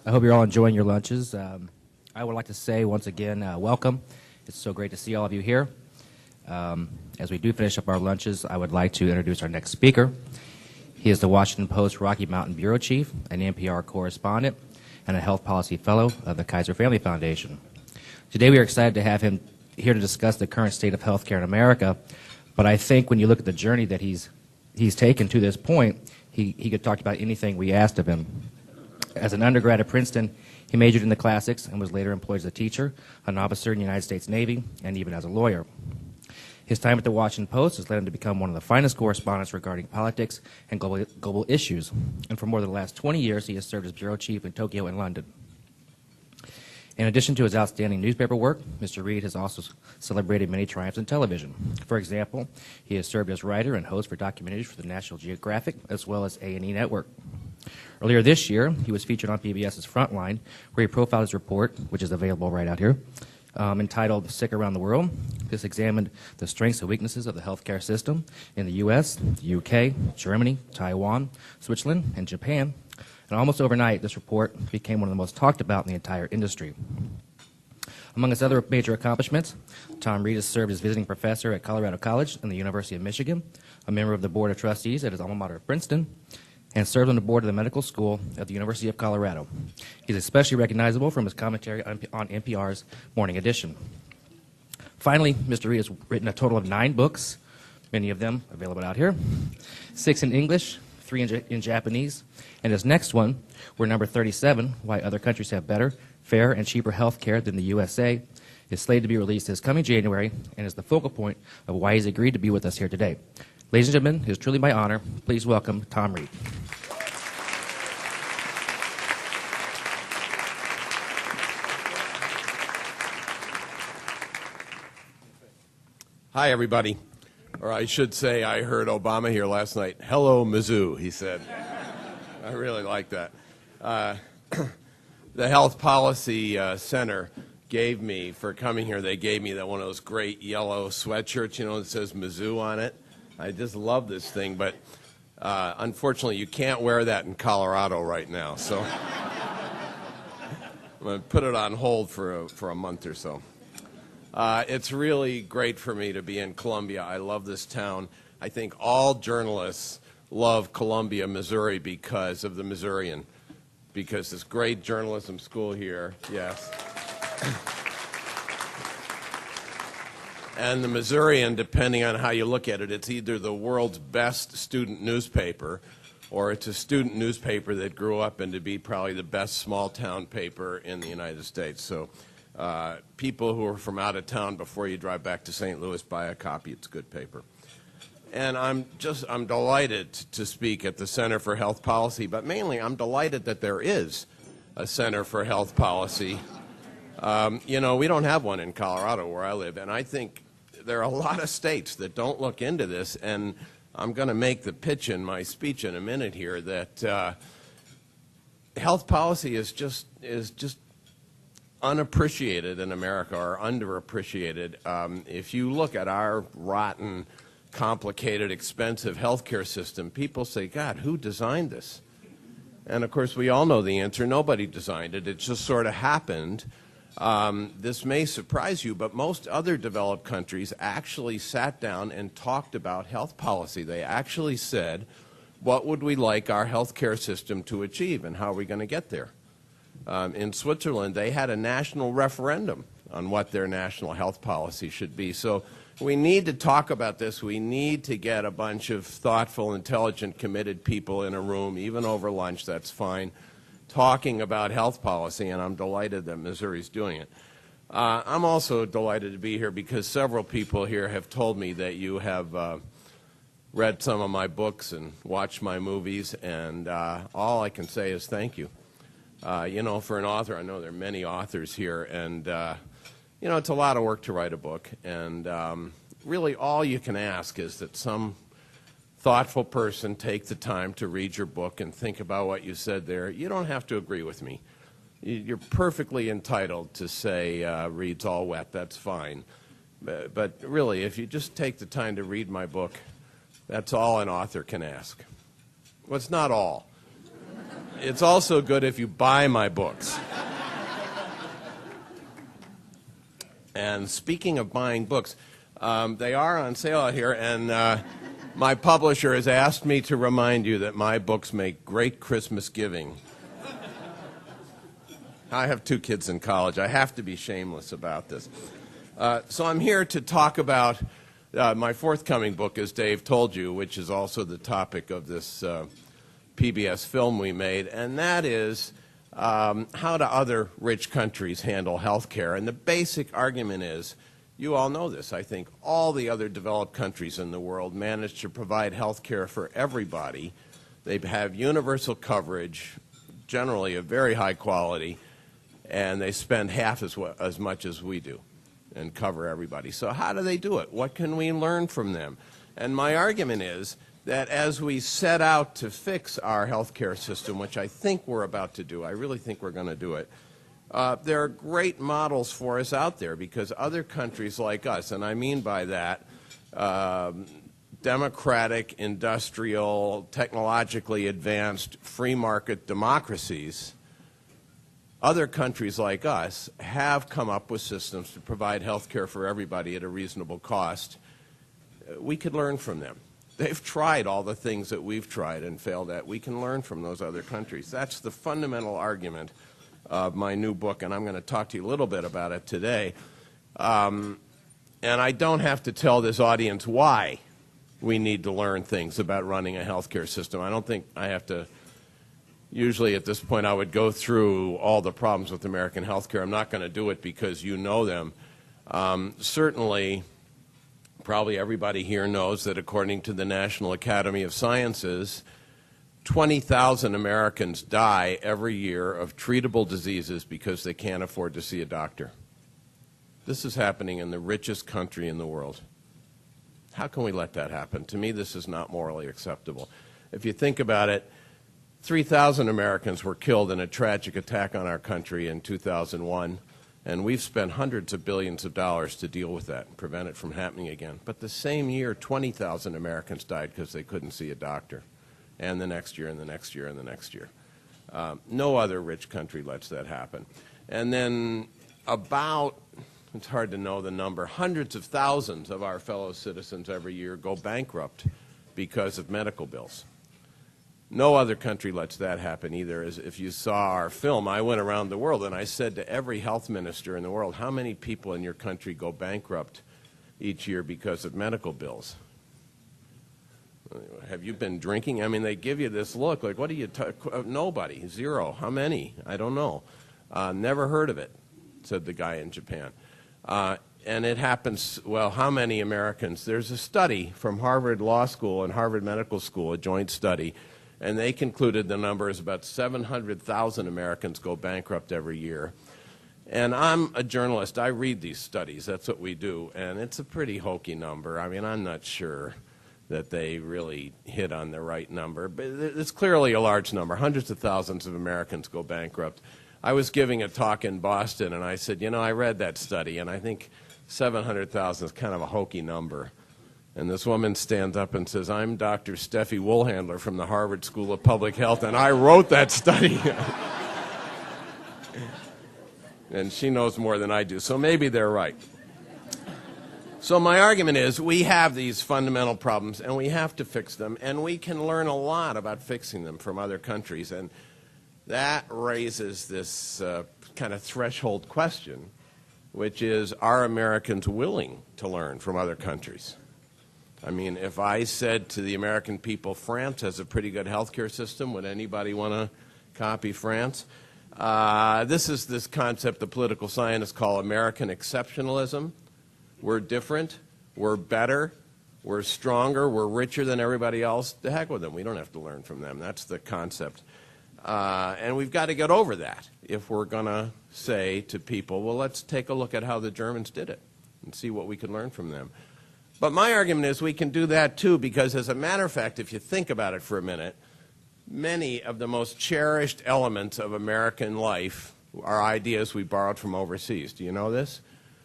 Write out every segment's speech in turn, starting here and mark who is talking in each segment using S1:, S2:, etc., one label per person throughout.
S1: I hope you're all enjoying your lunches. I would like to say once again, welcome. It's so great to see all of you here. As we do finish up our lunches, I would like to introduce our next speaker. He is the Washington Post Rocky Mountain Bureau Chief, an NPR correspondent, and a Health Policy Fellow of the Kaiser Family Foundation. Today we are excited to have him here to discuss the current state of healthcare in America, but I think when you look at the journey that he's taken to this point, he could talk about anything we asked of him. As an undergrad at Princeton, he majored in the classics and was later employed as a teacher, an officer in the United States Navy, and even as a lawyer. His time at the Washington Post has led him to become one of the finest correspondents regarding politics and global issues. And for more than the last 20 years, he has served as bureau chief in Tokyo and London. In addition to his outstanding newspaper work, Mr. Reid has also celebrated many triumphs in television. For example, he has served as writer and host for documentaries for the National Geographic as well as A&E Network. Earlier this year, he was featured on PBS's Frontline, where he profiled his report, which is available right out here, entitled Sick Around the World. This examined the strengths and weaknesses of the healthcare system in the U.S., the U.K., Germany, Taiwan, Switzerland, and Japan. And almost overnight, this report became one of the most talked about in the entire industry. Among his other major accomplishments, Tom Reid has served as visiting professor at Colorado College and the University of Michigan, a member of the Board of Trustees at his alma mater at Princeton, and served on the board of the medical school at the University of Colorado. He's especially recognizable from his commentary on NPR's Morning Edition. Finally, Mr. Reid has written a total of 9 books, many of them available out here, 6 in English, 3 in Japanese, and his next one, we're number 37, Why Other Countries Have Better, Fair, and Cheaper Health Care Than the USA, is slated to be released this coming January and is the focal point of why he's agreed to be with us here today. Ladies and gentlemen, it is truly my honor. Please welcome Tom Reid.
S2: Hi, everybody. Or I should say, I heard Obama here last night. Hello, Mizzou, he said. I really like that. The Health Policy Center gave me, for coming here, they gave me that one of those great yellow sweatshirts, you know, that says Mizzou on it. I just love this thing, but unfortunately, you can't wear that in Colorado right now. So I'm going to put it on hold for a month or so. It's really great for me to be in Columbia. I love this town. I think all journalists love Columbia, Missouri because of the Missourian, because this great journalism school here, yes. And the Missourian, depending on how you look at it, it's either the world's best student newspaper or it's a student newspaper that grew up into be probably the best small-town paper in the United States. So people who are from out of town, before you drive back to St. Louis, buy a copy. It's a good paper. And I'm delighted to speak at the Center for Health Policy, but mainly I'm delighted that there is a Center for Health Policy. You know, we don't have one in Colorado where I live, and I think there are a lot of states that don't look into this, and I'm going to make the pitch in my speech in a minute here that health policy is just unappreciated in America, or underappreciated. If you look at our rotten, complicated, expensive healthcare system, people say, God, who designed this? And of course, we all know the answer. Nobody designed it. It just sort of happened. This may surprise you, but most other developed countries actually sat down and talked about health policy. They actually said, what would we like our healthcare system to achieve, and how are we going to get there? In Switzerland, they had a national referendum on what their national health policy should be. So we need to talk about this. We need to get a bunch of thoughtful, intelligent, committed people in a room, even over lunch, that's fine, talking about health policy, and I'm delighted that Missouri's doing it. I'm also delighted to be here because several people here have told me that you have read some of my books and watched my movies, and all I can say is thank you. You know, for an author, I know there are many authors here, and you know, it's a lot of work to write a book, and really all you can ask is that some thoughtful person take the time to read your book and think about what you said there. You don't have to agree with me. You're perfectly entitled to say, Reid's all wet, that's fine. But really, if you just take the time to read my book, that's all an author can ask. Well, it's not all. it's also good if you buy my books. And speaking of buying books, they are on sale out here, and my publisher has asked me to remind you that my books make great Christmas giving. I have 2 kids in college. I have to be shameless about this. So I'm here to talk about my forthcoming book, as Dave told you, which is also the topic of this PBS film we made, and that is how do other rich countries handle health care? And the basic argument is, you all know this, I think, all the other developed countries in the world manage to provide health care for everybody. They have universal coverage, generally of very high quality, and they spend half as much as we do and cover everybody. So how do they do it? What can we learn from them? And my argument is that as we set out to fix our health care system, which I think we're about to do, I really think we're going to do it, there are great models for us out there because other countries like us, and I mean by that democratic, industrial, technologically advanced, free market democracies, other countries like us have come up with systems to provide health care for everybody at a reasonable cost. We could learn from them. They've tried all the things that we've tried and failed at. We can learn from those other countries. That's the fundamental argument of my new book, and I'm going to talk to you a little bit about it today. And I don't have to tell this audience why we need to learn things about running a healthcare system. I don't think I have to. Usually at this point I would go through all the problems with American healthcare. I'm not going to do it because you know them. Certainly, probably everybody here knows that according to the National Academy of Sciences, 20,000 Americans die every year of treatable diseases because they can't afford to see a doctor. This is happening in the richest country in the world. How can we let that happen? To me, this is not morally acceptable. If you think about it, 3,000 Americans were killed in a tragic attack on our country in 2001, and we've spent hundreds of billions of dollars to deal with that and prevent it from happening again. But the same year, 20,000 Americans died because they couldn't see a doctor, and the next year, and the next year, and the next year. No other rich country lets that happen. And then about, it's hard to know the number, hundreds of thousands of our fellow citizens every year go bankrupt because of medical bills. No other country lets that happen either. As if you saw our film, I went around the world and I said to every health minister in the world, how many people in your country go bankrupt each year because of medical bills? Have you been drinking? I mean, they give you this look like, what do you, nobody, 0. How many? I don't know. Never heard of it, said the guy in Japan. And it happens, well, how many Americans? There's a study from Harvard Law School and Harvard Medical School, a joint study, and they concluded the number is about 700,000 Americans go bankrupt every year. And I'm a journalist. I read these studies. That's what we do. And it's a pretty hokey number. I mean, I'm not sure that they really hit on the right number. But it's clearly a large number. Hundreds of thousands of Americans go bankrupt. I was giving a talk in Boston, and I said, you know, I read that study, and I think 700,000 is kind of a hokey number. And this woman stands up and says, I'm Dr. Steffi Woolhandler from the Harvard School of Public Health, and I wrote that study. And she knows more than I do, so maybe they're right. So my argument is we have these fundamental problems, and we have to fix them, and we can learn a lot about fixing them from other countries. And that raises this kind of threshold question, which is, are Americans willing to learn from other countries? I mean, if I said to the American people, France has a pretty good healthcare system, would anybody want to copy France? This is this concept the political scientists call American exceptionalism. We're different, we're better, we're stronger, we're richer than everybody else. The heck with them. We don't have to learn from them. That's the concept. And we've got to get over that if we're going to say to people, well, let's take a look at how the Germans did it and see what we can learn from them. But my argument is we can do that too, because as a matter of fact, if you think about it for a minute, many of the most cherished elements of American life are ideas we borrowed from overseas. Do you know this?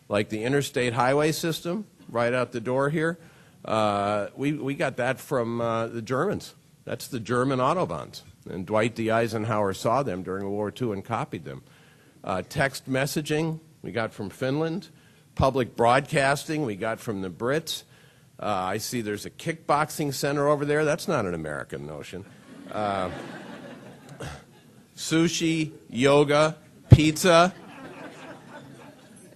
S2: Like the interstate highway system right out the door here. We got that from the Germans. That's the German Autobahns. And Dwight D. Eisenhower saw them during World War II and copied them. Text messaging, we got from Finland. Public broadcasting, we got from the Brits. I see there's a kickboxing center over there. That's not an American notion. Sushi, yoga, pizza.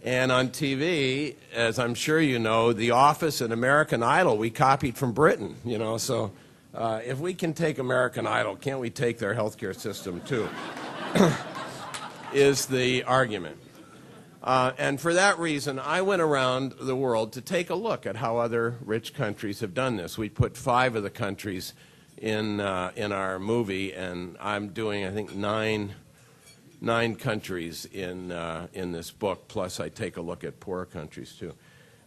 S2: And on TV, as I'm sure you know, The Office and American Idol, we copied from Britain, you know. So if we can take American Idol, can't we take their healthcare system too? Is the argument. And for that reason, I went around the world to take a look at how other rich countries have done this. We put 5 of the countries in our movie, and I'm doing, I think, nine countries in this book, plus I take a look at poorer countries, too.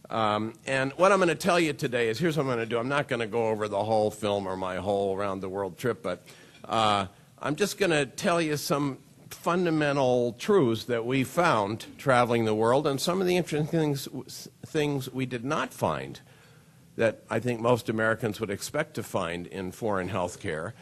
S2: And what I'm going to tell you today is, here's what I'm going to do. I'm not going to go over the whole film or my whole around-the-world trip, but I'm just going to tell you some fundamental truths that we found traveling the world, and some of the interesting things we did not find that I think most Americans would expect to find in foreign health care.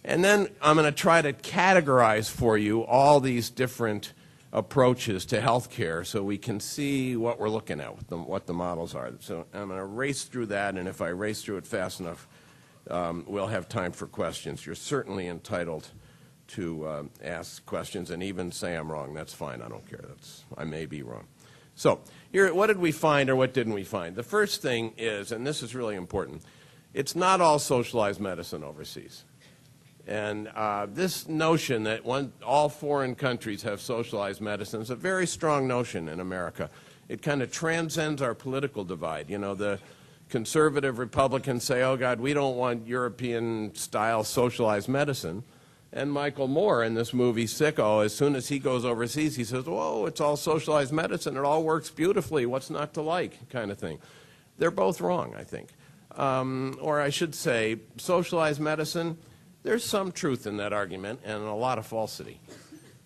S2: And then I'm going to try to categorize for you all these different approaches to health care so we can see what we're looking at, what the models are. So I'm going to race through that, and if I race through it fast enough, we'll have time for questions. You're certainly entitled to ask questions and even say I'm wrong. That's fine. I don't care. I may be wrong. So here, what did we find or what didn't we find? The first thing is, and this is really important, it's not all socialized medicine overseas. And this notion that all foreign countries have socialized medicine is a very strong notion in America. It kind of transcends our political divide. You know, the conservative Republicans say, oh, God, we don't want European-style socialized medicine. And Michael Moore in this movie, Sicko, as soon as he goes overseas, he says, whoa, it's all socialized medicine. It all works beautifully. What's not to like, kind of thing. They're both wrong, I think. Or I should say, socialized medicine, there's some truth in that argument and a lot of falsity.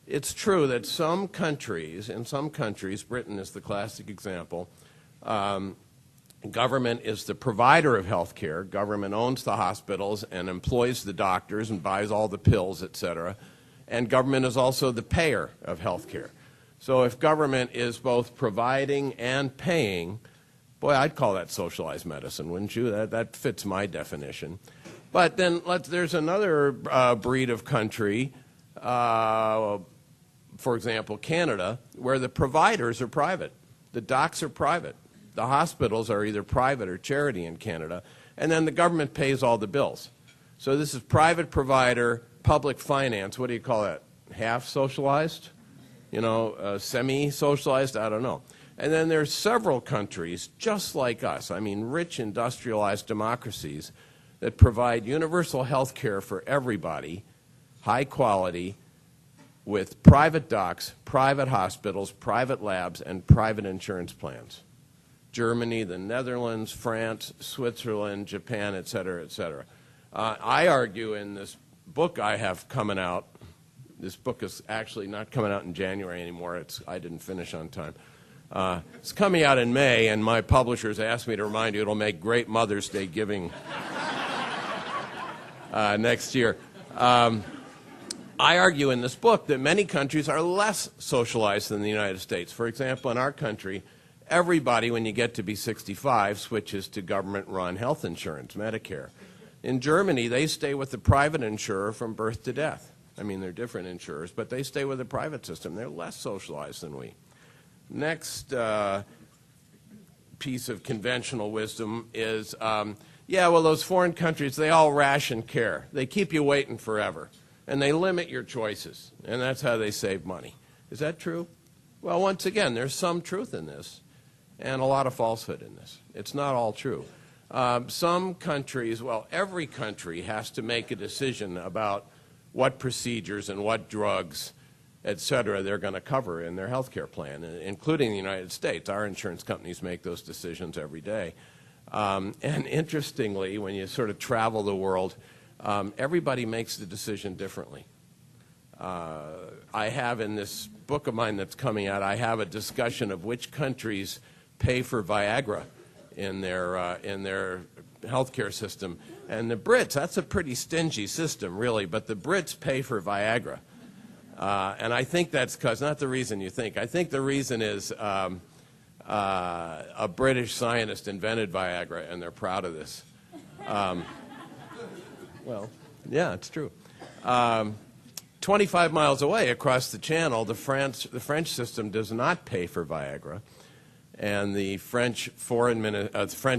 S2: It's true that in some countries, Britain is the classic example, government is the provider of health care. Government owns the hospitals and employs the doctors and buys all the pills, et cetera. And government is also the payer of health care. So if government is both providing and paying, boy, I'd call that socialized medicine, wouldn't you? That fits my definition. But then there's another breed of country, for example, Canada, where the providers are private. The docs are private. The hospitals are either private or charity in Canada, and then the government pays all the bills. So this is private provider, public finance. What do you call that? Half socialized? You know, semi-socialized? I don't know. And then there's several countries just like us, I mean rich industrialized democracies, that provide universal health care for everybody, high quality, with private docs, private hospitals, private labs, and private insurance plans. Germany, the Netherlands, France, Switzerland, Japan, et cetera, et cetera. I argue in this book I have coming out, this book is actually not coming out in January anymore. I didn't finish on time. It's coming out in May, and my publishers asked me to remind you it'll make great Mother's Day giving next year. I argue in this book that many countries are less socialized than the United States. For example, in our country, everybody, when you get to be 65, switches to government-run health insurance, Medicare. In Germany, they stay with the private insurer from birth to death. I mean, they're different insurers, but they stay with the private system. They're less socialized than we. Next piece of conventional wisdom is, yeah, well, those foreign countries, they all ration care. They keep you waiting forever, and they limit your choices, and that's how they save money. Is that true? Well, once again, there's some truth in this and a lot of falsehood in this. It's not all true. Some countries, well, every country has to make a decision about what procedures and what drugs, et cetera, they're going to cover in their health care plan, including the United States. Our insurance companies make those decisions every day. And interestingly, when you sort of travel the world, everybody makes the decision differently. I have in this book of mine that's coming out, I have a discussion of which countries pay for Viagra in their healthcare system. And the Brits, that's a pretty stingy system, really, but the Brits pay for Viagra. And I think that's because, not the reason you think, I think the reason is a British scientist invented Viagra, and they're proud of this. Well, yeah, it's true. 25 miles away across the channel, the French system does not pay for Viagra. And the French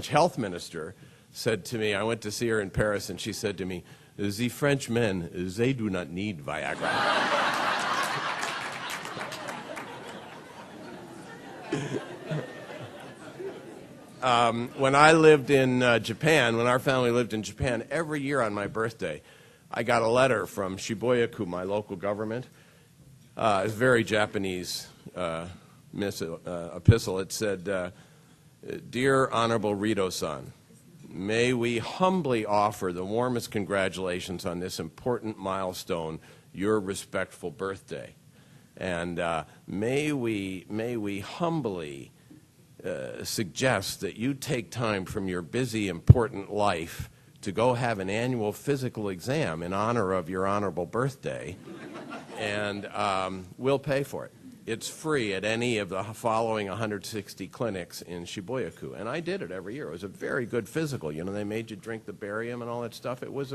S2: health minister said to me, I went to see her in Paris, and she said to me, the French men, they do not need Viagra. When I lived in Japan, when our family lived in Japan, every year on my birthday, I got a letter from Shibuya-ku, my local government. It's a very Japanese epistle. It said, Dear Honorable Rito-san, may we humbly offer the warmest congratulations on this important milestone, your respectful birthday. And may we humbly suggest that you take time from your busy, important life to go have an annual physical exam in honor of your honorable birthday, and we'll pay for it. It's free at any of the following 160 clinics in Shibuya-ku, and I did it every year. It was a very good physical. You know, they made you drink the barium and all that stuff. It was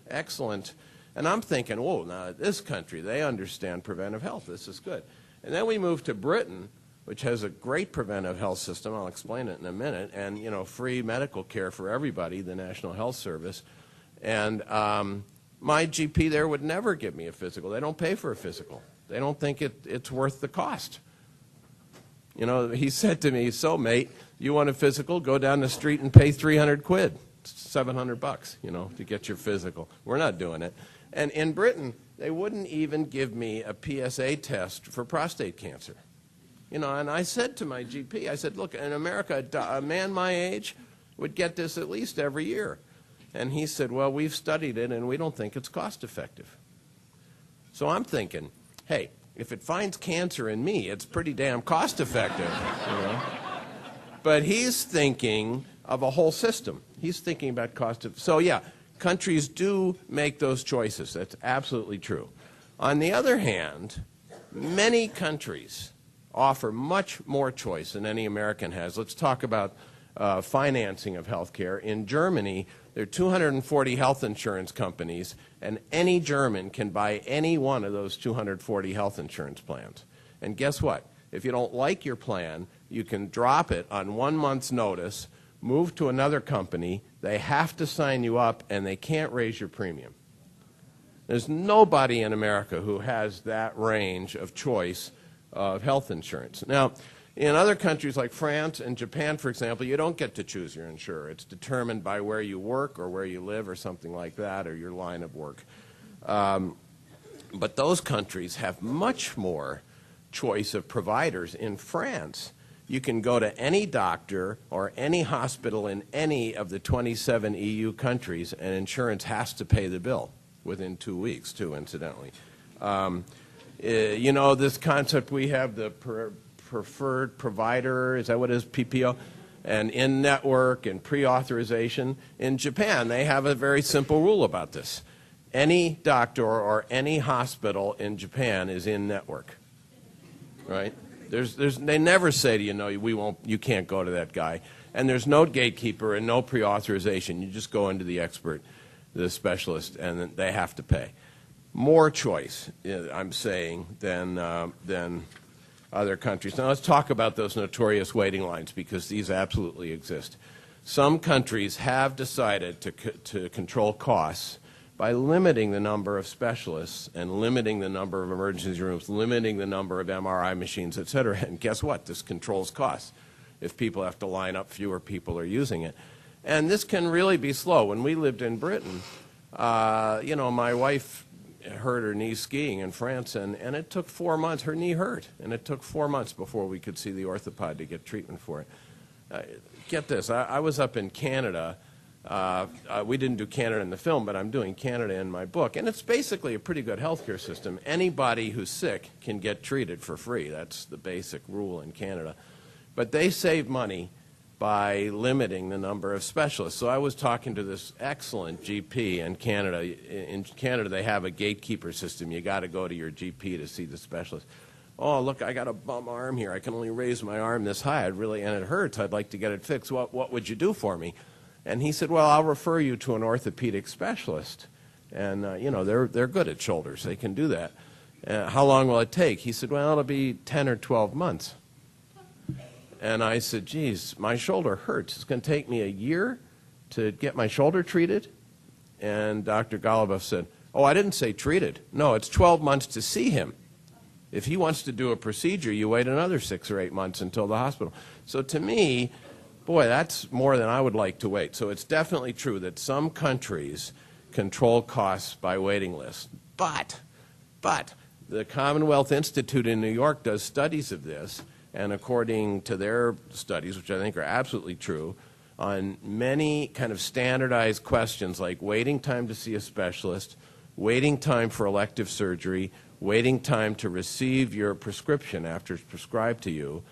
S2: excellent. And I'm thinking, whoa, now this country, they understand preventive health. This is good. And then we moved to Britain, which has a great preventive health system. I'll explain it in a minute. And, you know, free medical care for everybody, the National Health Service. And my GP there would never give me a physical. They don't pay for a physical. They don't think it's worth the cost. You know, he said to me, so, mate, you want a physical? Go down the street and pay 300 quid, $700, you know, to get your physical. We're not doing it. And in Britain, they wouldn't even give me a PSA test for prostate cancer. You know, and I said to my GP, I said, look, in America, a man my age would get this at least every year. And he said, well, we've studied it, and we don't think it's cost effective. So I'm thinking, hey, if it finds cancer in me, it's pretty damn cost effective. You know? But he's thinking of a whole system. He's thinking about cost of. So, yeah, countries do make those choices. That's absolutely true. On the other hand, many countries offer much more choice than any American has. Let's talk about financing of health care. In Germany, there are 240 health insurance companies, and any German can buy any one of those 240 health insurance plans. And guess what? If you don't like your plan, you can drop it on 1 month's notice, move to another company, they have to sign you up, and they can't raise your premium. There's nobody in America who has that range of choice of health insurance. Now, in other countries like France and Japan, for example, you don't get to choose your insurer. It's determined by where you work or where you live or something like that, or your line of work. But those countries have much more choice of providers. In France, you can go to any doctor or any hospital in any of the 27 EU countries, and insurance has to pay the bill within 2 weeks, too, incidentally. You know, this concept we have, the preferred provider, is that what it is, PPO? And in-network and pre-authorization. In Japan, they have a very simple rule about this. Any doctor or any hospital in Japan is in-network, right? They never say to you, no, you can't go to that guy. And there's no gatekeeper and no pre-authorization. You just go into the expert, the specialist, and they have to pay. More choice, I'm saying, than other countries. Now let's talk about those notorious waiting lines, because these absolutely exist. Some countries have decided to control costs by limiting the number of specialists and limiting the number of emergency rooms, limiting the number of MRI machines, et cetera. And guess what? This controls costs. If people have to line up, fewer people are using it. And this can really be slow. When we lived in Britain, you know, my wife hurt her knee skiing in France, and it took 4 months. Her knee hurt, and it took 4 months before we could see the orthopod to get treatment for it. Get this, I was up in Canada. We didn't do Canada in the film, but I'm doing Canada in my book, and it's basically a pretty good healthcare system. Anybody who's sick can get treated for free. That's the basic rule in Canada. But they save money by limiting the number of specialists. So I was talking to this excellent GP in Canada. In Canada, they have a gatekeeper system. You got to go to your GP to see the specialist. Oh, look, I got a bum arm here. I can only raise my arm this high. And it hurts. I'd like to get it fixed. What would you do for me? And he said, well, I'll refer you to an orthopedic specialist. And, they're good at shoulders. They can do that. How long will it take? He said, well, it'll be 10 or 12 months. And I said, geez, my shoulder hurts. It's going to take me a year to get my shoulder treated? And Dr. Golubov said, oh, I didn't say treated. No, it's 12 months to see him. If he wants to do a procedure, you wait another 6 or 8 months until the hospital. So to me, boy, that's more than I would like to wait. So it's definitely true that some countries control costs by waiting lists. But the Commonwealth Institute in New York does studies of this, and according to their studies, which I think are absolutely true, on many kind of standardized questions like waiting time to see a specialist, waiting time for elective surgery, waiting time to receive your prescription after it's prescribed to you,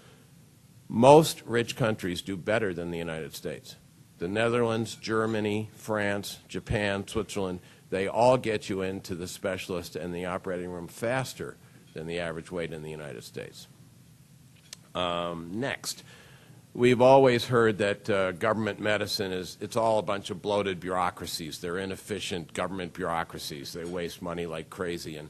S2: most rich countries do better than the United States. The Netherlands, Germany, France, Japan, Switzerland, they all get you into the specialist and the operating room faster than the average wait in the United States. Next, we've always heard that government medicine it's all a bunch of bloated bureaucracies. They're inefficient government bureaucracies. They waste money like crazy.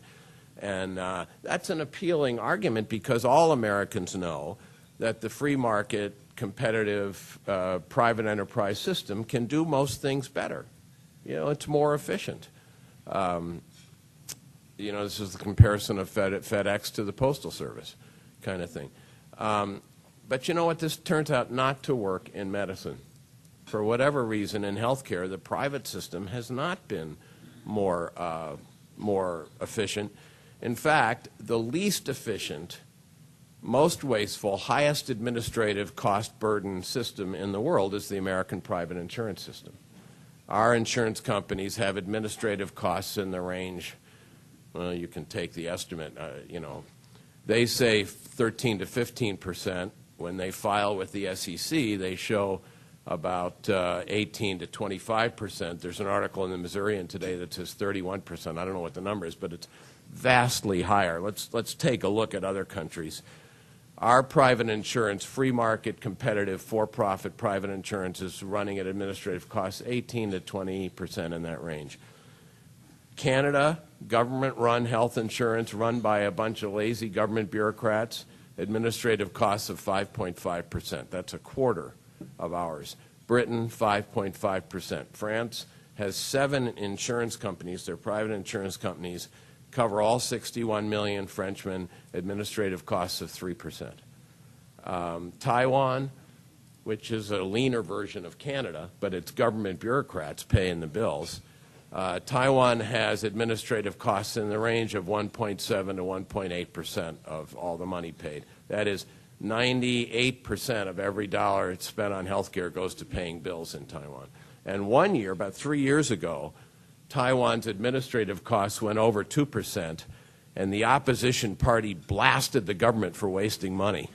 S2: And that's an appealing argument because all Americans know that the free market, competitive, private enterprise system can do most things better. It's more efficient. This is the comparison of FedEx to the Postal Service kind of thing. But you know what? This turns out not to work in medicine. For whatever reason, in healthcare, the private system has not been more efficient. In fact, the least efficient, most wasteful, highest administrative cost burden system in the world is the American private insurance system. Our insurance companies have administrative costs in the range, well, you can take the estimate, they say 13 to 15%. When they file with the SEC, they show about 18 to 25%. There's an article in the Missourian today that says 31%. I don't know what the number is, but it's vastly higher. Let's take a look at other countries. Our private insurance, free market, competitive, for-profit private insurance is running at administrative costs 18 to 20% in that range. Canada, government-run health insurance run by a bunch of lazy government bureaucrats, administrative costs of 5.5%. That's a quarter of ours. Britain, 5.5%. France has 7 insurance companies. They're private insurance companies, cover all 61 million Frenchmen, administrative costs of 3%. Taiwan, which is a leaner version of Canada, but it's government bureaucrats paying the bills. Taiwan has administrative costs in the range of 1.7 to 1.8% of all the money paid. That is 98% of every dollar spent on health care goes to paying bills in Taiwan. And one year, about 3 years ago, Taiwan's administrative costs went over 2%, and the opposition party blasted the government for wasting money.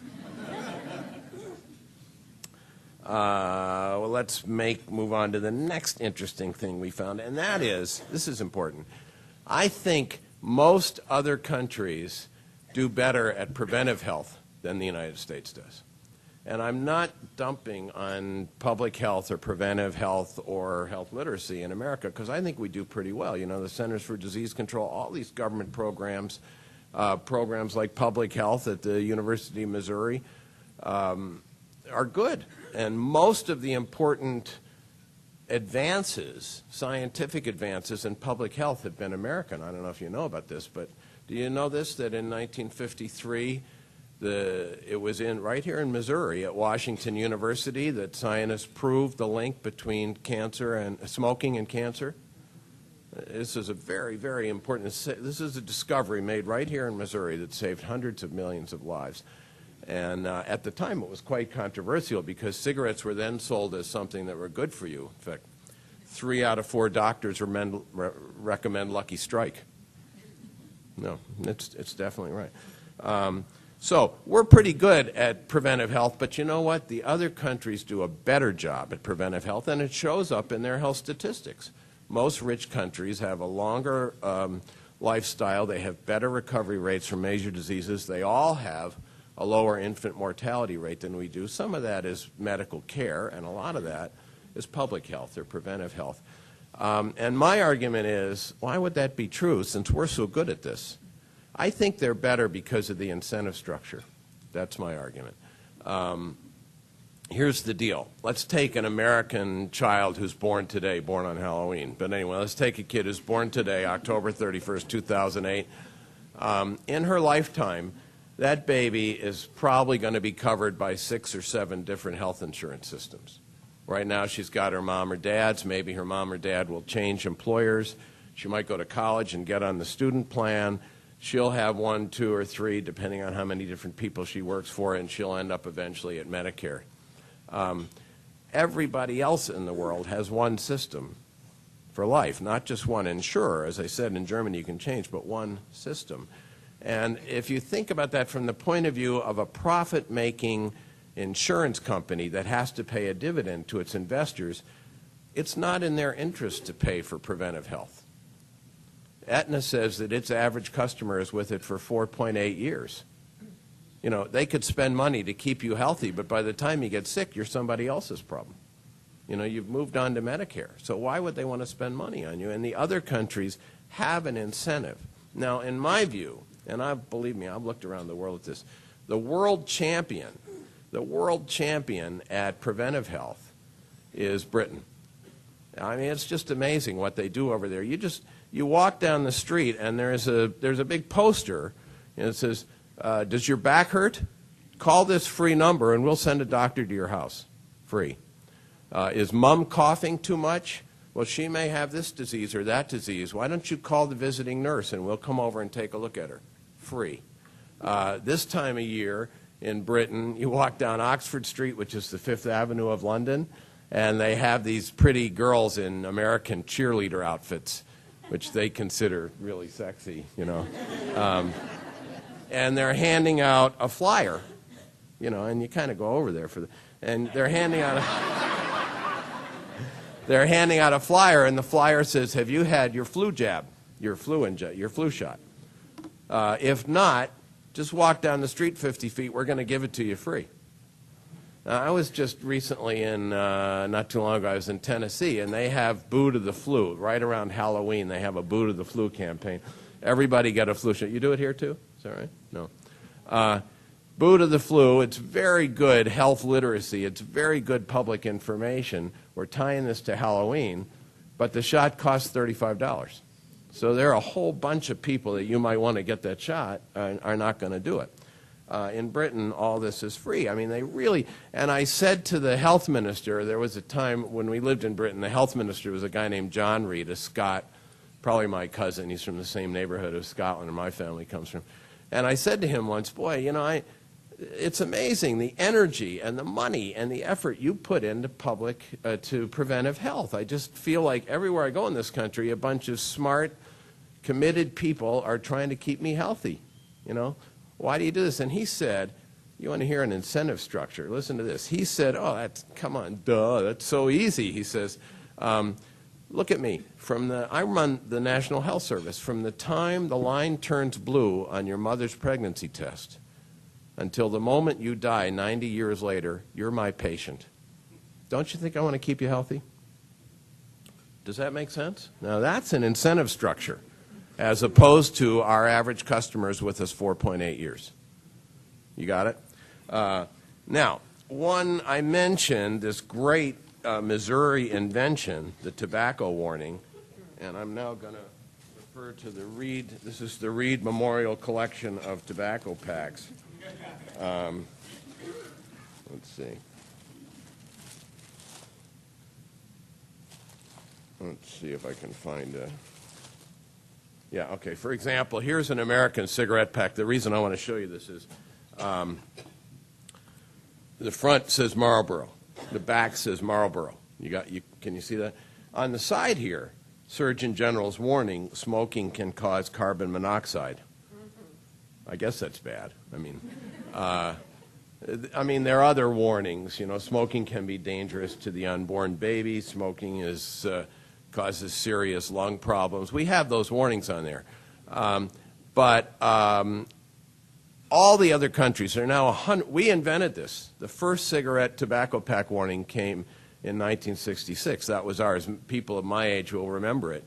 S2: Well, let's move on to the next interesting thing we found, and that is, this is important, I think most other countries do better at preventive health than the United States does. And I'm not dumping on public health or preventive health or health literacy in America, because I think we do pretty well. The Centers for Disease Control, all these government programs, programs like public health at the University of Missouri, are good. And most of the important advances, scientific advances in public health have been American. I don't know if you know about this, but do you know this, that in 1953, it was right here in Missouri at Washington University that scientists proved the link between cancer and smoking and cancer? This is a very, very important, this is a discovery made right here in Missouri that saved hundreds of millions of lives. And at the time, it was quite controversial because cigarettes were then sold as something that were good for you. In fact, 3 out of 4 doctors recommend Lucky Strike. No, it's definitely right. So we're pretty good at preventive health, but you know what? The other countries do a better job at preventive health, and it shows up in their health statistics. Most rich countries have a longer lifestyle. They have better recovery rates from major diseases. They all have a lower infant mortality rate than we do. Some of that is medical care, and a lot of that is public health or preventive health. And my argument is, why would that be true since we're so good at this? I think they're better because of the incentive structure. That's my argument. Here's the deal. Let's take an American child who's born today, born on Halloween. But anyway, let's take a kid who's born today, October 31st, 2008. In her lifetime, that baby is probably going to be covered by 6 or 7 different health insurance systems. Right now, she's got her mom or dad's. Maybe her mom or dad will change employers. She might go to college and get on the student plan. She'll have 1, 2, or 3, depending on how many different people she works for, and she'll end up eventually at Medicare. Everybody else in the world has one system for life, not just one insurer. As I said, in Germany you can change, but one system. And if you think about that from the point of view of a profit-making insurance company that has to pay a dividend to its investors, it's not in their interest to pay for preventive health. Aetna says that its average customer is with it for 4.8 years. You know, they could spend money to keep you healthy, but by the time you get sick, you're somebody else's problem. You know, you've moved on to Medicare. So why would they want to spend money on you? And the other countries have an incentive. Now, in my view, and believe me, I've looked around the world at this, the world champion at preventive health is Britain. I mean, it's just amazing what they do over there. You walk down the street and there's a big poster, and it says, does your back hurt? Call this free number and we'll send a doctor to your house, free. Is mom coughing too much? Well, she may have this disease or that disease. Why don't you call the visiting nurse and we'll come over and take a look at her, free. This time of year in Britain, you walk down Oxford Street, which is the Fifth Avenue of London, and they have these pretty girls in American cheerleader outfits, which they consider really sexy, you know. And they're handing out a flyer, you know, and you kind of go over there and they're handing out a flyer, and the flyer says, have you had your flu jab, your flu shot? If not, just walk down the street 50 feet, we're going to give it to you free. Now, I was just recently not too long ago, I was in Tennessee, and they have Boo to the Flu. Right around Halloween, they have a Boo to the Flu campaign. Everybody got a flu shot. You do it here, too? Is that right? No. Boo to the Flu, it's very good health literacy. It's very good public information. We're tying this to Halloween, but the shot costs $35. So there are a whole bunch of people that you might want to get that shot are not going to do it. In Britain, all this is free. I mean, they really, and I said to the health minister, there was a time when we lived in Britain, the health minister was a guy named John Reid, a Scot, probably my cousin. He's from the same neighborhood of Scotland where my family comes from. And I said to him once, boy, you know, it's amazing the energy and the money and the effort you put into to preventive health. I just feel like everywhere I go in this country, a bunch of smart, committed people are trying to keep me healthy, you know. Why do you do this? And he said, you want to hear an incentive structure? Listen to this. He said, oh, come on, duh, that's so easy. He says, look at me. I run the National Health Service. From the time the line turns blue on your mother's pregnancy test until the moment you die 90 years later, you're my patient. Don't you think I want to keep you healthy? Does that make sense? Now, that's an incentive structure, as opposed to our average customers with us 4.8 years. You got it? Now, I mentioned this great Missouri invention, the tobacco warning, and I'm now going to refer to the Reid. This is the Reid Memorial Collection of Tobacco Packs. Let's see. Let's see if I can find a... Yeah, okay. For example, here's an American cigarette pack. The reason I want to show you this is the front says Marlboro. The back says Marlboro. Can you see that? On the side here, Surgeon General's warning, smoking can cause carbon monoxide. I guess that's bad. I mean, I mean, there are other warnings. You know, smoking can be dangerous to the unborn baby. Smoking causes serious lung problems. We have those warnings on there. But all the other countries are now 100. We invented this. The first cigarette tobacco pack warning came in 1966. That was ours. People of my age will remember it.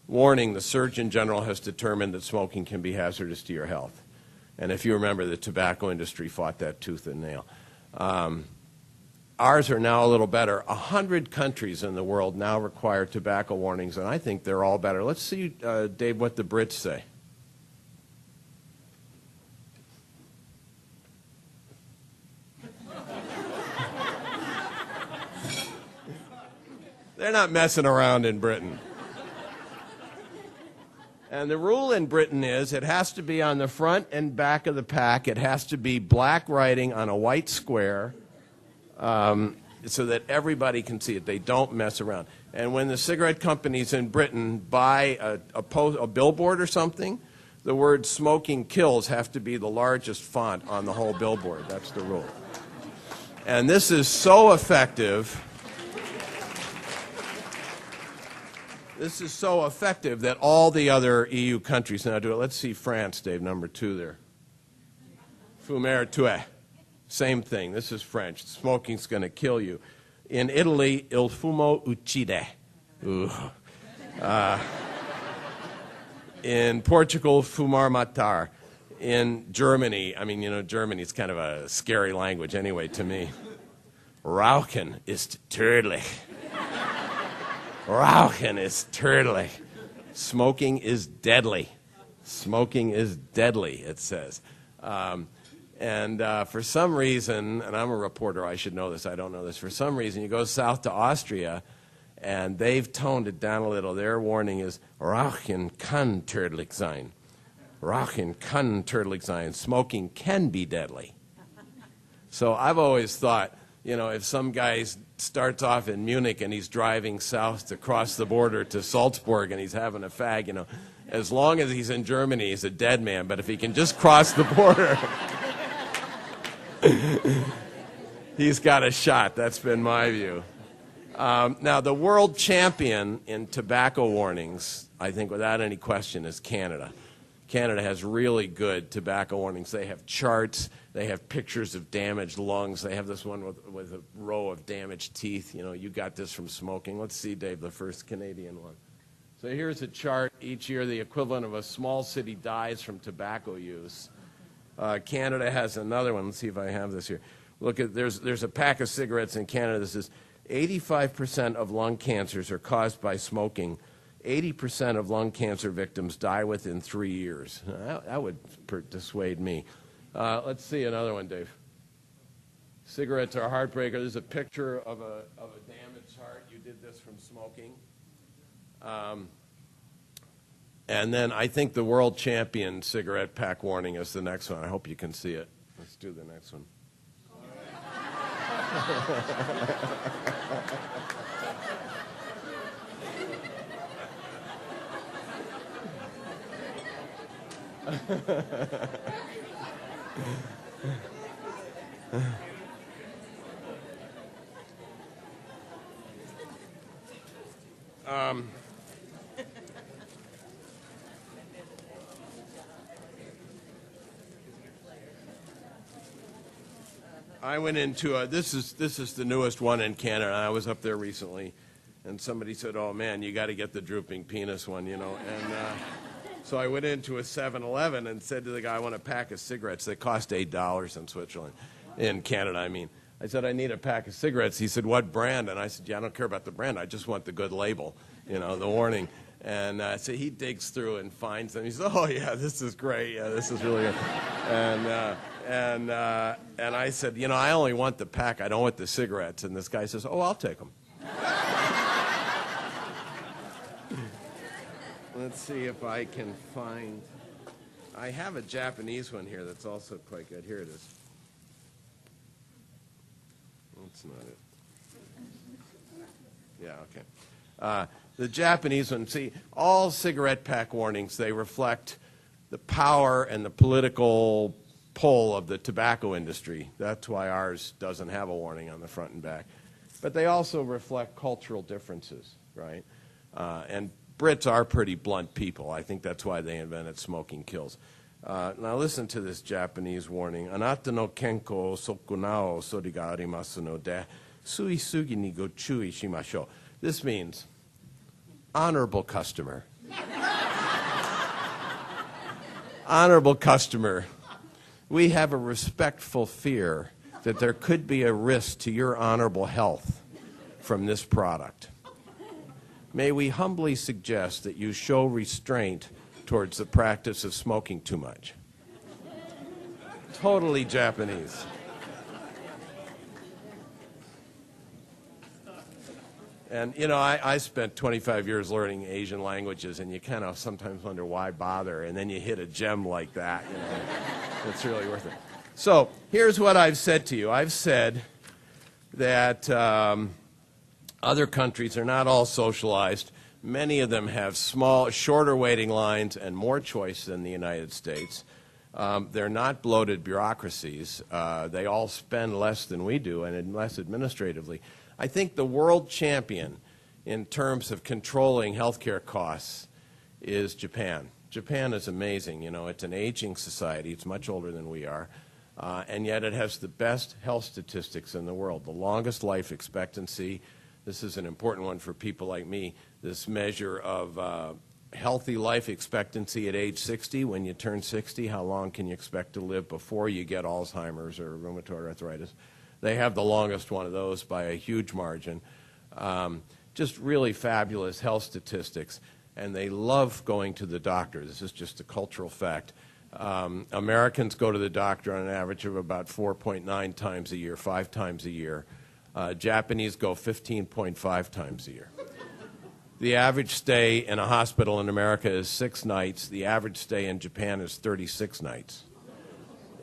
S2: Warning, the Surgeon General has determined that smoking can be hazardous to your health. And if you remember, the tobacco industry fought that tooth and nail. Ours are now a little better. 100 countries in the world now require tobacco warnings, and I think they're all better. Let's see, Dave, what the Brits say. They're not messing around in Britain. And the rule in Britain is it has to be on the front and back of the pack. It has to be black writing on a white square so that everybody can see it. They don't mess around. And when the cigarette companies in Britain buy a billboard or something, the word "smoking kills" have to be the largest font on the whole billboard. That's the rule. And this is so effective. This is so effective that all the other EU countries now do it. Let's see France, Dave, number 2 there. Fumer tue. Same thing. This is French. Smoking's going to kill you. In Italy, il fumo uccide. In Portugal, fumar matar. In Germany, I mean, you know, Germany's kind of a scary language anyway to me. Rauchen ist tödlich. Rauchen ist tödlich. Smoking is deadly. Smoking is deadly, it says. For some reason, and I'm a reporter, I should know this, I don't know this. For some reason, you go south to Austria, and they've toned it down a little. Their warning is, Rauchen kann tödlich sein. Rauchen kann tödlich sein. Smoking can be deadly. So I've always thought, you know, if some guy starts off in Munich and he's driving south to cross the border to Salzburg and he's having a fag, you know, as long as he's in Germany, he's a dead man. But if he can just cross the border, he's got a shot. That's been my view. Now, the world champion in tobacco warnings, I think without any question, is Canada. Canada has really good tobacco warnings. They have charts. They have pictures of damaged lungs. They have this one with a row of damaged teeth. You know, you got this from smoking. Let's see, Dave, the first Canadian one. So here's a chart. Each year, the equivalent of a small city dies from tobacco use. Canada has another one. Let's see if I have this here. Look, there's a pack of cigarettes in Canada that says 85% of lung cancers are caused by smoking. 80% of lung cancer victims die within 3 years. That would dissuade me. Let's see another one, Dave. Cigarettes are a heartbreaker. There's a picture of a damaged heart. You did this from smoking. And then I think the world champion cigarette pack warning is the next one. I hope you can see it. Let's do the next one. I went into this is the newest one in Canada. I was up there recently, and somebody said, "Oh man, you got to get the drooping penis one," you know. And so I went into a 7-Eleven and said to the guy, "I want a pack of cigarettes." They cost $8 in Switzerland, in Canada, I mean. I said, "I need a pack of cigarettes." He said, "What brand?" And I said, "Yeah, I don't care about the brand. I just want the good label, you know, the warning." And so he digs through and finds them. He says, "Oh yeah, this is great. Yeah, this is really good." And I said, "You know, I only want the pack. I don't want the cigarettes." And this guy says, "Oh, I'll take them." Let's see if I can find. I have a Japanese one here that's also quite good. Here it is. That's not it. Yeah, okay. The Japanese one, see, all cigarette pack warnings, they reflect the power and the political pull of the tobacco industry. That's why ours doesn't have a warning on the front and back. But they also reflect cultural differences, right? And Brits are pretty blunt people. I think that's why they invented smoking kills. Now listen to this Japanese warning. Anata no kenko o soku nao sori ga arimasu no de sui sugi ni go chui shimashou. This means, honorable customer. Honorable customer, we have a respectful fear that there could be a risk to your honorable health from this product. May we humbly suggest that you show restraint towards the practice of smoking too much. Totally Japanese. And, you know, I spent 25 years learning Asian languages, and you kind of sometimes wonder why bother, and then you hit a gem like that. You know, it's really worth it. So here's what I've said to you. I've said that other countries are not all socialized. Many of them have shorter waiting lines and more choice than the United States. They're not bloated bureaucracies. They all spend less than we do and less administratively. I think the world champion in terms of controlling healthcare costs is Japan. Japan is amazing. You know, it's an aging society. It's much older than we are. And yet it has the best health statistics in the world, the longest life expectancy. This is an important one for people like me, this measure of healthy life expectancy at age 60. When you turn 60, how long can you expect to live before you get Alzheimer's or rheumatoid arthritis? They have the longest one of those by a huge margin. Just really fabulous health statistics. And they love going to the doctor. This is just a cultural fact. Americans go to the doctor on an average of about 4.9 times a year, 5 times a year. Japanese go 15.5 times a year. The average stay in a hospital in America is 6 nights. The average stay in Japan is 36 nights.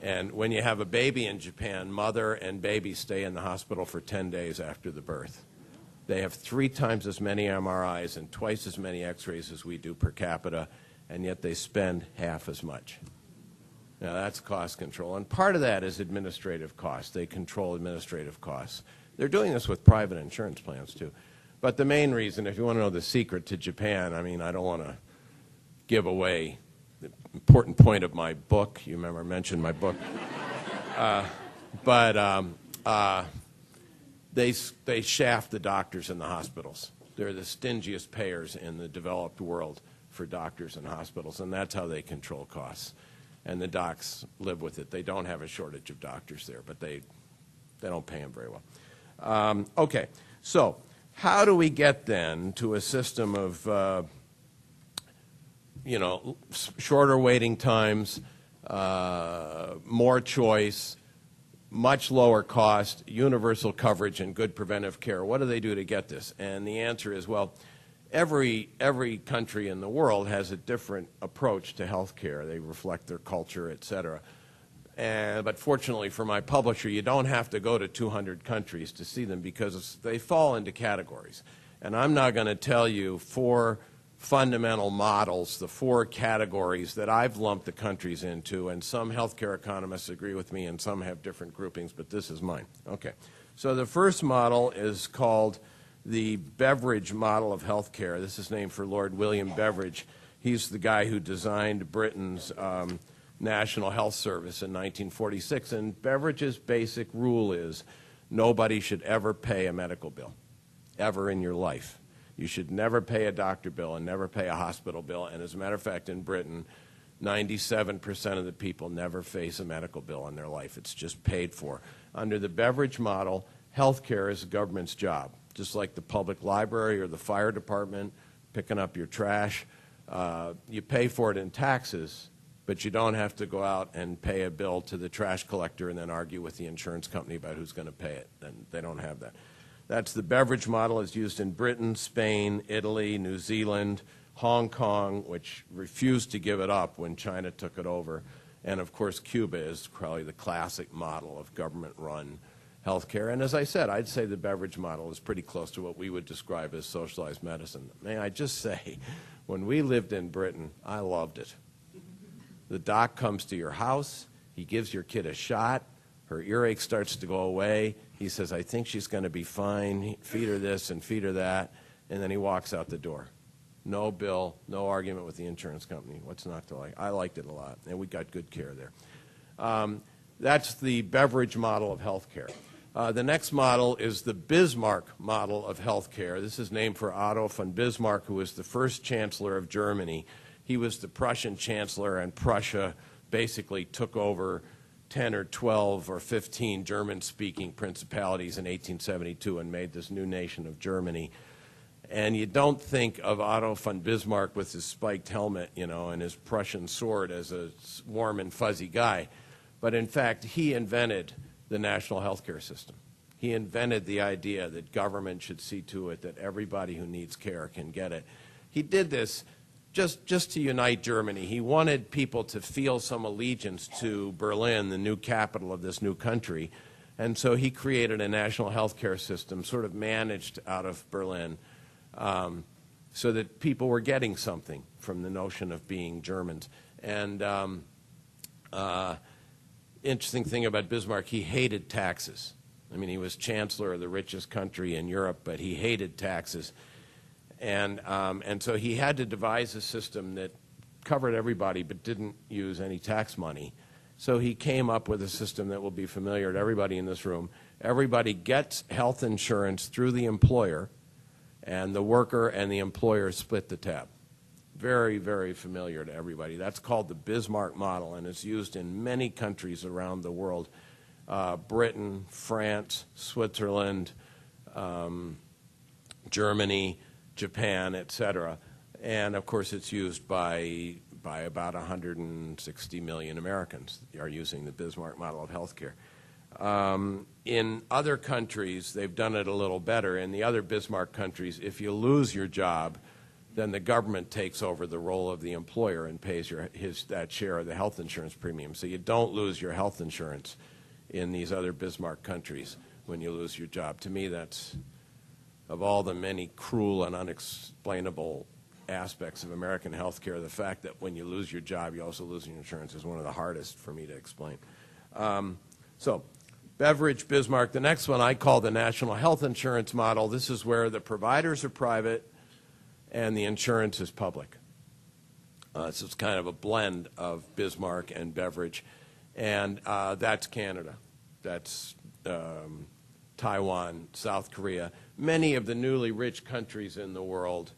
S2: And when you have a baby in Japan, mother and baby stay in the hospital for 10 days after the birth. They have 3 times as many MRIs and twice as many x-rays as we do per capita, and yet they spend half as much. Now that's cost control. And part of that is administrative costs. They control administrative costs. They're doing this with private insurance plans too. But the main reason, if you want to know the secret to Japan, I mean, I don't want to give away the important point of my book. You remember I mentioned my book. They shaft the doctors in the hospitals. They're the stingiest payers in the developed world for doctors and hospitals, and that's how they control costs. And the docs live with it. They don't have a shortage of doctors there, but they don't pay them very well. Okay, so how do we get then to a system of shorter waiting times, more choice, much lower cost, universal coverage, and good preventive care? What do they do to get this? And the answer is, well, every country in the world has a different approach to health care. They reflect their culture, et cetera. But fortunately for my publisher, you don't have to go to 200 countries to see them because they fall into categories. And I'm not going to tell you 4 fundamental models, the 4 categories that I've lumped the countries into, and some healthcare economists agree with me and some have different groupings, but this is mine. Okay. So the first model is called the Beveridge model of healthcare. This is named for Lord William Beveridge. He's the guy who designed Britain's National Health Service in 1946. And Beveridge's basic rule is nobody should ever pay a medical bill, ever in your life. You should never pay a doctor bill and never pay a hospital bill. And as a matter of fact, in Britain, 97% of the people never face a medical bill in their life. It's just paid for. Under the Beveridge model, health care is the government's job, just like the public library or the fire department, picking up your trash. You pay for it in taxes, but you don't have to go out and pay a bill to the trash collector and then argue with the insurance company about who's going to pay it. And they don't have that. That's the Beveridge model. It's used in Britain, Spain, Italy, New Zealand, Hong Kong, which refused to give it up when China took it over. And, of course, Cuba is probably the classic model of government-run healthcare. And as I said, I'd say the Beveridge model is pretty close to what we would describe as socialized medicine. May I just say, when we lived in Britain, I loved it. The doc comes to your house. He gives your kid a shot. Her earache starts to go away. He says, I think she's going to be fine. Feed her this and feed her that. And then he walks out the door. No bill, no argument with the insurance company. What's not to like? I liked it a lot, and we got good care there. That's the Beveridge model of healthcare. The next model is the Bismarck model of healthcare. This is named for Otto von Bismarck, who was the first chancellor of Germany. He was the Prussian chancellor, and Prussia basically took over 10 or 12 or 15 German-speaking principalities in 1872 and made this new nation of Germany. And you don't think of Otto von Bismarck with his spiked helmet, you know, and his Prussian sword as a warm and fuzzy guy. But in fact, he invented the national health care system. He invented the idea that government should see to it that everybody who needs care can get it. He did this just to unite Germany. He wanted people to feel some allegiance to Berlin, the new capital of this new country. And so he created a national health care system sort of managed out of Berlin, so that people were getting something from the notion of being Germans. And interesting thing about Bismarck, he hated taxes. I mean, he was chancellor of the richest country in Europe, but he hated taxes. And so he had to devise a system that covered everybody but didn't use any tax money. So he came up with a system that will be familiar to everybody in this room. Everybody gets health insurance through the employer, and the worker and the employer split the tab. Very, very familiar to everybody. That's called the Bismarck model, and it's used in many countries around the world. Britain, France, Switzerland, Germany, Japan, etc. And of course it's used by about 160 million Americans are using the Bismarck model of healthcare. In other countries, they've done it a little better. In the other Bismarck countries, if you lose your job, then the government takes over the role of the employer and pays that share of the health insurance premium. So you don't lose your health insurance in these other Bismarck countries when you lose your job. To me, that's, of all the many cruel and unexplainable aspects of American health care, the fact that when you lose your job, you also lose your insurance is one of the hardest for me to explain. So Beveridge, Bismarck. The next one I call the national health insurance model. This is where the providers are private and the insurance is public. So it's kind of a blend of Bismarck and Beveridge. And that's Canada. That's Taiwan, South Korea. Many of the newly rich countries in the world,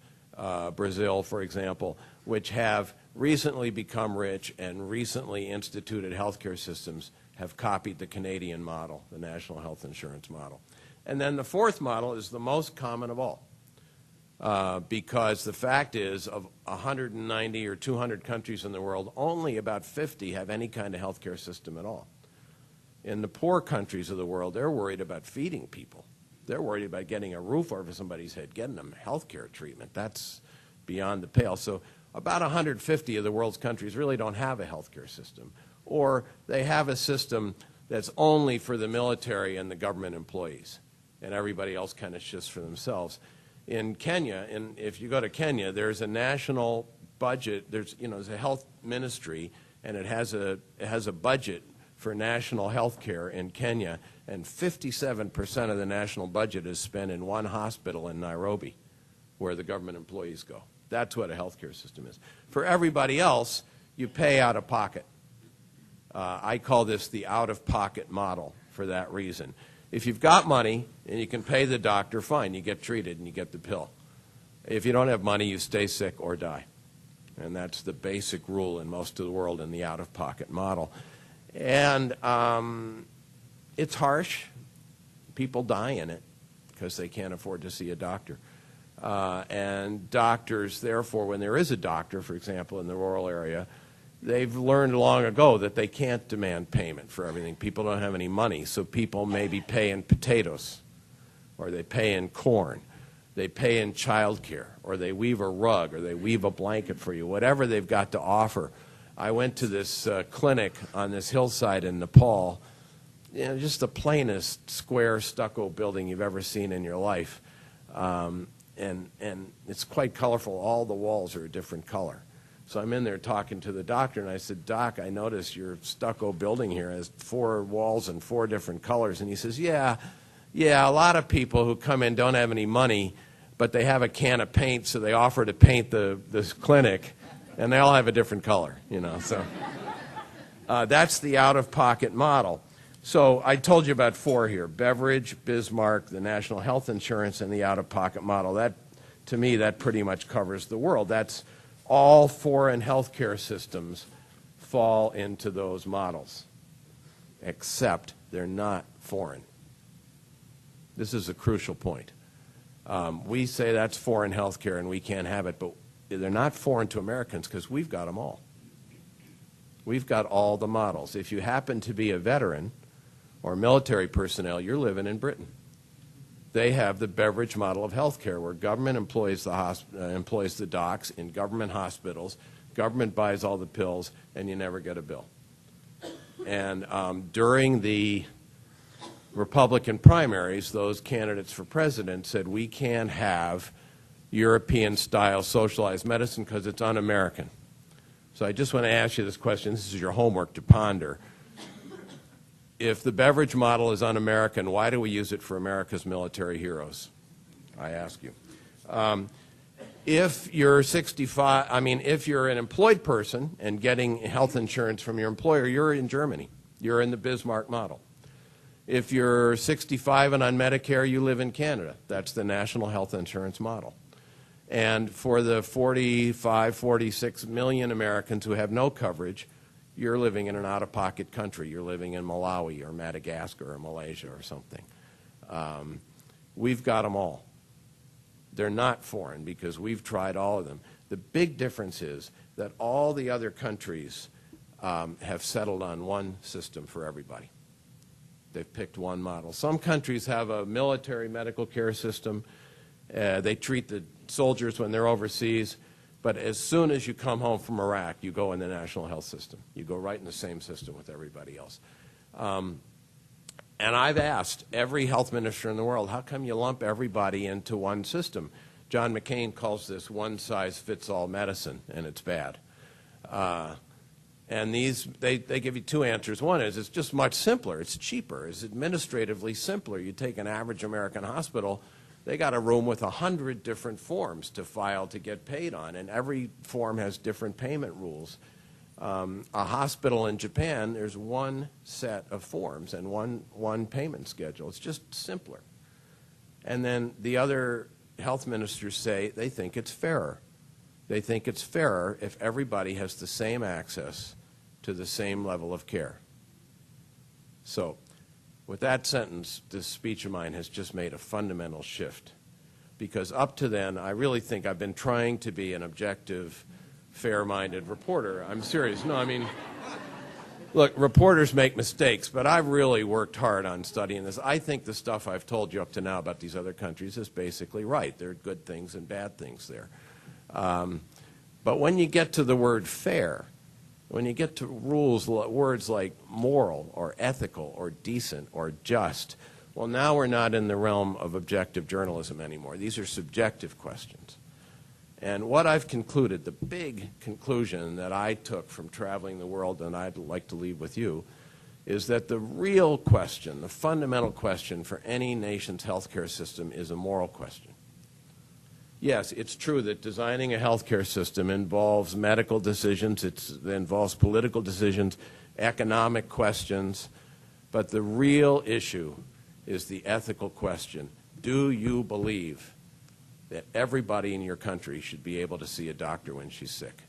S2: Brazil, for example, which have recently become rich and recently instituted healthcare systems, have copied the Canadian model, the national health insurance model. And then the fourth model is the most common of all, because the fact is, of 190 or 200 countries in the world, only about 50 have any kind of healthcare system at all. In the poor countries of the world, they're worried about feeding people. They're worried about getting a roof over somebody's head, getting them healthcare treatment. That's beyond the pale. So about 150 of the world's countries really don't have a healthcare system, or they have a system that's only for the military and the government employees, and everybody else kind of shifts for themselves. In Kenya, if you go to Kenya, there's a national budget. There's a health ministry, and it has a budget for national health care in Kenya, and 57% of the national budget is spent in one hospital in Nairobi, where the government employees go. That's what a healthcare system is. For everybody else, you pay out of pocket. I call this the out-of-pocket model for that reason. If you've got money and you can pay the doctor, fine, you get treated and you get the pill. If you don't have money, you stay sick or die. And that's the basic rule in most of the world in the out-of-pocket model. And it's harsh. People die in it because they can't afford to see a doctor. And doctors, therefore, when there is a doctor, for example, in the rural area, they've learned long ago that they can't demand payment for everything. People don't have any money, so people maybe pay in potatoes, or they pay in corn, they pay in child care, or they weave a rug, or they weave a blanket for you, whatever they've got to offer. I went to this clinic on this hillside in Nepal, just the plainest square stucco building you've ever seen in your life. And it's quite colorful. All the walls are a different color. So I'm in there talking to the doctor, and I said, "Doc, I noticed your stucco building here has 4 walls and 4 different colors." And he says, yeah, a lot of people who come in don't have any money, but they have a can of paint, so they offer to paint this clinic, and they all have a different color, you know. So that's the out-of-pocket model. So I told you about 4 here: Beveridge, Bismarck, the national health insurance, and the out-of-pocket model. That, to me, that pretty much covers the world. That's all foreign healthcare systems fall into those models, except they're not foreign. This is a crucial point. We say that's foreign healthcare and we can't have it, but they're not foreign to Americans because we've got them all. We've got all the models. If you happen to be a veteran or military personnel, you're living in Britain. They have the Beveridge model of healthcare, where government employs the docs in government hospitals, government buys all the pills, and you never get a bill. And during the Republican primaries, those candidates for president said, we can't have European-style socialized medicine because it's un-American. So I just want to ask you this question. This is your homework to ponder. If the Beveridge model is un-American, why do we use it for America's military heroes? I ask you. If you're 65, if you're an employed person and getting health insurance from your employer, you're in Germany. You're in the Bismarck model. If you're 65 and on Medicare, you live in Canada. That's the national health insurance model. And for the 45, 46 million Americans who have no coverage, you're living in an out-of-pocket country. You're living in Malawi or Madagascar or Malaysia or something. We've got them all. They're not foreign because we've tried all of them. The big difference is that all the other countries have settled on one system for everybody. They've picked one model. Some countries have a military medical care system. They treat the soldiers when they're overseas. But as soon as you come home from Iraq, you go in the national health system. You go right in the same system with everybody else. And I've asked every health minister in the world, how come you lump everybody into one system? John McCain calls this one-size-fits-all medicine, and it's bad. And they give you 2 answers. One is it's just much simpler. It's cheaper. It's administratively simpler. You take an average American hospital, they got a room with 100 different forms to file to get paid on, and every form has different payment rules. A hospital in Japan, there's one set of forms and one payment schedule. It's just simpler. And then the other health ministers say they think it's fairer. They think it's fairer if everybody has the same access to the same level of care. So, with that sentence, this speech of mine has just made a fundamental shift. Because up to then, I really think I've been trying to be an objective, fair-minded reporter. I'm serious. No, look, reporters make mistakes, but I've really worked hard on studying this. I think the stuff I've told you up to now about these other countries is basically right. There are good things and bad things there. But when you get to the word fair, when you get to words like moral or ethical or decent or just, well, now we're not in the realm of objective journalism anymore. These are subjective questions. And what I've concluded, the big conclusion that I took from traveling the world and I'd like to leave with you, is that the real question, the fundamental question for any nation's healthcare system is a moral question. Yes, it's true that designing a healthcare system involves medical decisions, it involves political decisions, economic questions, but the real issue is the ethical question. Do you believe that everybody in your country should be able to see a doctor when she's sick?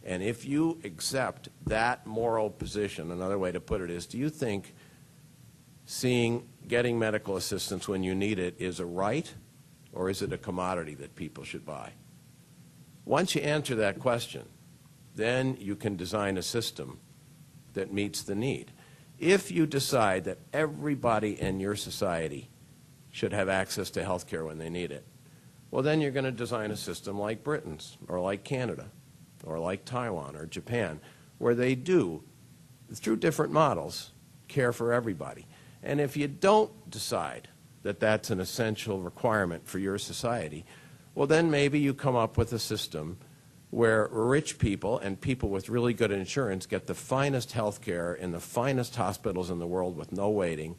S2: And if you accept that moral position, another way to put it is, do you think getting medical assistance when you need it is a right? Or is it a commodity that people should buy? Once you answer that question, then you can design a system that meets the need. If you decide that everybody in your society should have access to health care when they need it, well, then you're going to design a system like Britain's, or like Canada, or like Taiwan, or Japan, where they do, through different models, care for everybody. And if you don't decide that that's an essential requirement for your society, well, then maybe you come up with a system where rich people and people with really good insurance get the finest health care in the finest hospitals in the world with no waiting,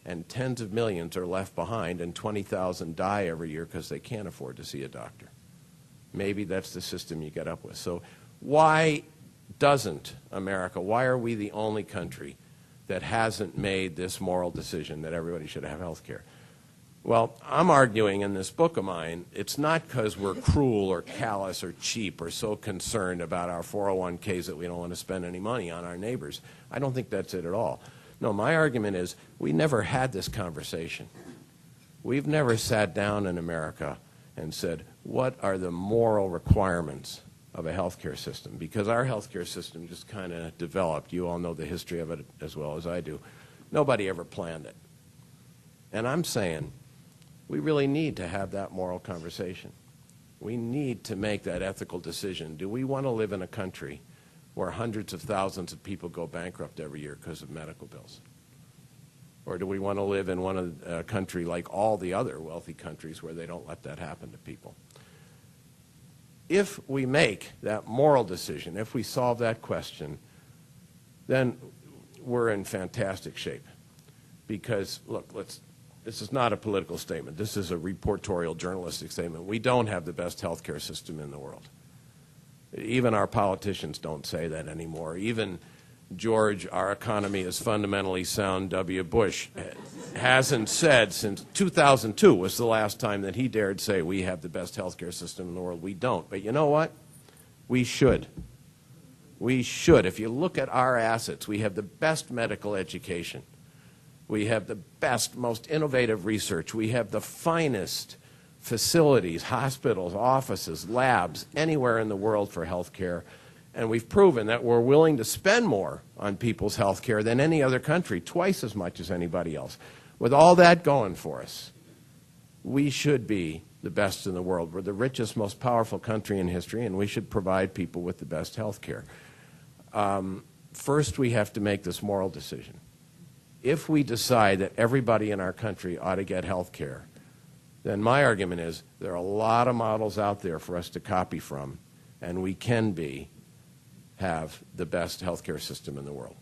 S2: and tens of millions are left behind, and 20,000 die every year because they can't afford to see a doctor. Maybe that's the system you get up with. So why doesn't America, why are we the only country that hasn't made this moral decision that everybody should have health care? Well, I'm arguing in this book of mine, it's not because we're cruel or callous or cheap or so concerned about our 401ks that we don't want to spend any money on our neighbors. I don't think that's it at all. No, my argument is we never had this conversation. We've never sat down in America and said, what are the moral requirements of a healthcare system? Because our healthcare system just kind of developed. You all know the history of it as well as I do. Nobody ever planned it. And I'm saying we really need to have that moral conversation. We need to make that ethical decision. Do we want to live in a country where hundreds of thousands of people go bankrupt every year because of medical bills? Or do we want to live in a country like all the other wealthy countries where they don't let that happen to people? If we make that moral decision, if we solve that question, then we're in fantastic shape. Because, look, this is not a political statement. This is a reportorial journalistic statement. We don't have the best healthcare system in the world. Even our politicians don't say that anymore. Even George, our economy is fundamentally sound, W. Bush hasn't said since 2002 was the last time that he dared say we have the best healthcare system in the world. We don't. But you know what? We should. We should. If you look at our assets, we have the best medical education. We have the best, most innovative research. We have the finest facilities, hospitals, offices, labs, anywhere in the world for health care. And we've proven that we're willing to spend more on people's health care than any other country, twice as much as anybody else. With all that going for us, we should be the best in the world. We're the richest, most powerful country in history, and we should provide people with the best health care. First, we have to make this moral decision. If we decide that everybody in our country ought to get health care, then my argument is there are a lot of models out there for us to copy from, and we can have the best health care system in the world.